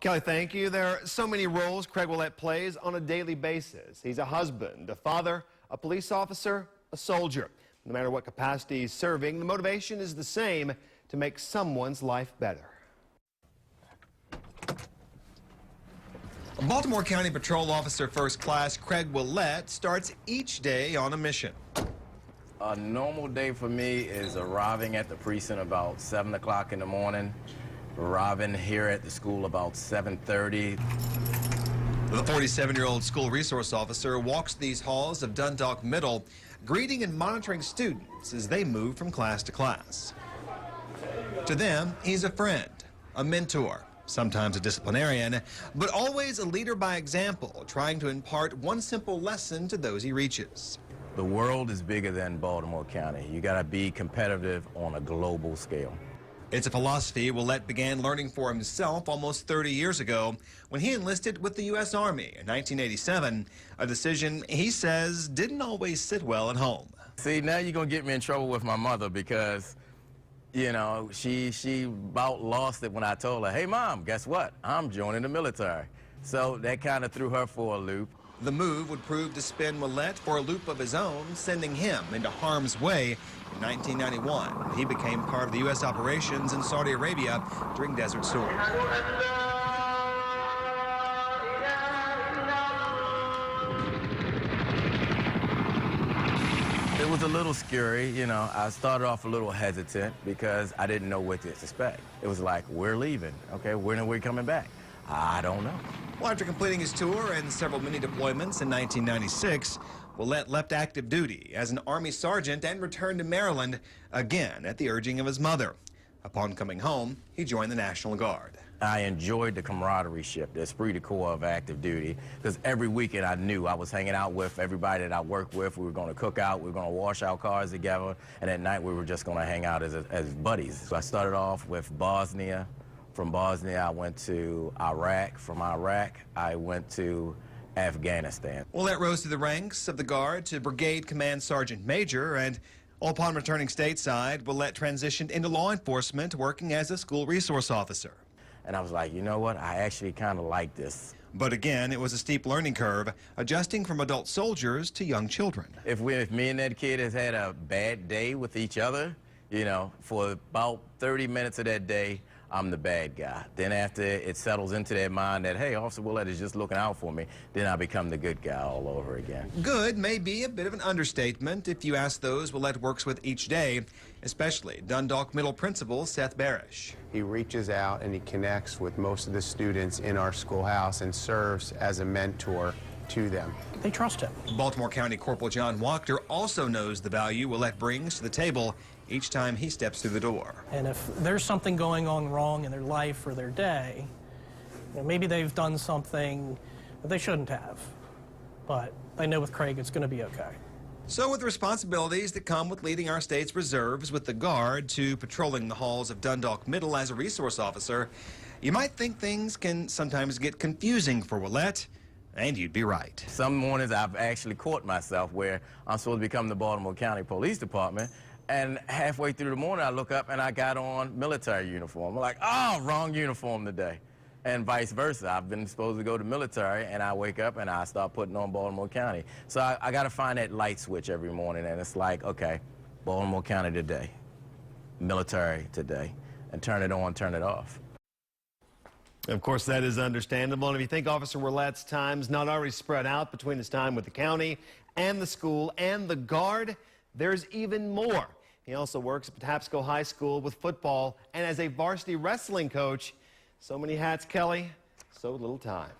Kelly, thank you. There are so many roles Craig Willett plays on a daily basis. He's a husband, a father, a police officer, a soldier. No matter what capacity he's serving, the motivation is the same: to make someone's life better. Baltimore County Patrol Officer First Class Craig Willett starts each day on a mission. A normal day for me is arriving at the precinct about 7 o'clock in the morning, arriving here at the school about 7:30. The 47-year-old school resource officer walks these halls of Dundalk Middle, greeting and monitoring students as they move from class to class. To them, he's a friend, a mentor, sometimes a disciplinarian, but always a leader by example, trying to impart one simple lesson to those he reaches. The world is bigger than Baltimore County. You gotta be competitive on a global scale. It's a philosophy Willett began learning for himself almost 30 years ago when he enlisted with the U.S. Army in 1987, a decision he says didn't always sit well at home. See, now you're gonna get me in trouble with my mother because, you know, she about lost it when I told her, hey, Mom, guess what? I'm joining the military. So that kind of threw her for a loop. The move would prove to spin Willett for a loop of his own, sending him into harm's way in 1991. He became part of the U.S. operations in Saudi Arabia during Desert Storm. It was a little scary, you know. I started off a little hesitant because I didn't know what to expect. It was like, we're leaving. Okay, when are we coming back? I don't know. Well, after completing his tour and several mini deployments in 1996, Willett left active duty as an Army sergeant and returned to Maryland, again at the urging of his mother. Upon coming home, he joined the National Guard. I enjoyed the camaraderie, the esprit de corps of active duty, because every weekend I knew I was hanging out with everybody that I worked with. We were going to cook out, we were going to wash our cars together, and at night we were just going to hang out as buddies. So I started off with Bosnia. From Bosnia, I went to Iraq. From Iraq, I went to Afghanistan. Willett rose through the ranks of the Guard to Brigade Command Sergeant Major, and upon returning stateside, Willett transitioned into law enforcement, working as a school resource officer. And I was like, you know what? I actually kind of like this. But again, it was a steep learning curve, adjusting from adult soldiers to young children. If me and that kid has had a bad day with each other, you know, for about 30 minutes of that day, I'm the bad guy. Then after it settles into their mind that, hey, Officer Willett is just looking out for me, then I become the good guy all over again. Good may be a bit of an understatement if you ask those Willett works with each day, especially Dundalk Middle Principal Seth Barish. He reaches out and he connects with most of the students in our schoolhouse and serves as a mentor to them. They trust him. Baltimore County Corporal John Wachter also knows the value Willett brings to the table each time he steps through the door. And if there's something going on wrong in their life or their day, you know, maybe they've done something that they shouldn't have, but I know with Craig it's going to be okay. So with responsibilities that come with leading our state's reserves with the Guard to patrolling the halls of Dundalk Middle as a resource officer, you might think things can sometimes get confusing for Willett. And you'd be right. Some mornings I've actually caught myself where I'm supposed to become the Baltimore County Police Department, and halfway through the morning I look up and I got on military uniform. I'm like, oh, wrong uniform today. And vice versa. I've been supposed to go to military and I wake up and I start putting on Baltimore County. So I got to find that light switch every morning, and it's like, okay, Baltimore County today, military today, and turn it on, turn it off. Of course, that is understandable. And if you think Officer Willett's time's not already spread out between his time with the county and the school and the Guard, there's even more. He also works at Patapsco High School with football and as a varsity wrestling coach. So many hats, Kelly, so little time.